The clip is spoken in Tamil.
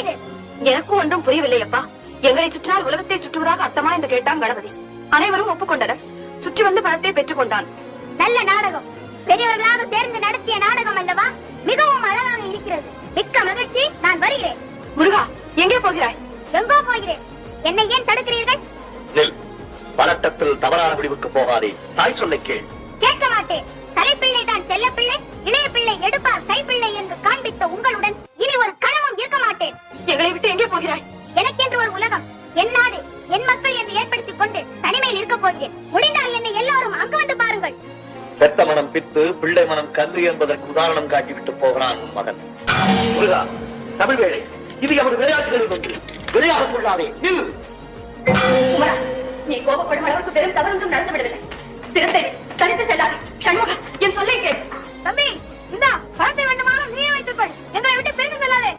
இது? எனக்கும் ஒன்றும் புரியவில்லை அப்பா. எங்களை சுற்றினால் உலகத்தை சுற்றுவதாக அர்த்தமா என்று கேட்டான் கணபதி. அனைவரும் ஒப்புக்கொண்டனர். சுற்றி வந்து பணத்தை பெற்றுக் கொண்டான். நல்ல நாடகம். பெரியவர்களாக சேர்ந்து நடத்திய நாடகம் அல்லவா? மிகவும் அழகாக இருக்கிறது. மிக்க மகிழ்ச்சி. நான் வருகிறேன். முருகா, எங்கே போகிறாய்? எங்கோ போகிறேன். என்னை ஏன் தடுக்கிறீர்கள்? பதட்டத்தில் தவறான முடிவுக்கு போகாதே. தாய் சொல்லை கேள். கேட்க மாட்டேன். தலைப்பிள்ளை தான் செல்ல பிள்ளை, இளைய பிள்ளை எடுப்பார் கைப்பிள்ளை என்று காண்பித்த உங்களுடன் இனி ஒரு கணமும் இருக்க மாட்டேன். எங்களை விட்டு எங்கே போகிறாய்? எனக்கென்று ஒரு உலகம், என் நாடு, என் மக்கள் என்று ஏற்படுத்திக் கொண்டு தனிமையில் இருக்க போகிறேன். முடிந்தால் என்னை எல்லாரும் அங்கு வந்து பாருங்கள். பெத்த மனம் பித்து, பிள்ளை மனம் கன்று என்பதற்கு உதாரணம் காட்டிவிட்டு போகிறான் உன் மகன். முருகா, தமிழ் வேளை, இது எமது விளையாட்டுகளில் ஒன்று. விளையாட கொள்ளாதே. நீ கோபப்படும் அளவுக்கு பெரும் தவறும் நடந்து விடவில்லை. சிறத்தை தனித்து செல்லாதே. சண்முகா, என் சொல்லை கேள். தம்பி, இந்தா பணத்தை வேண்டுமானாலும் நீயே வைத்துக் கொள். எங்களை விட்டு பிரிந்து செல்லாதே.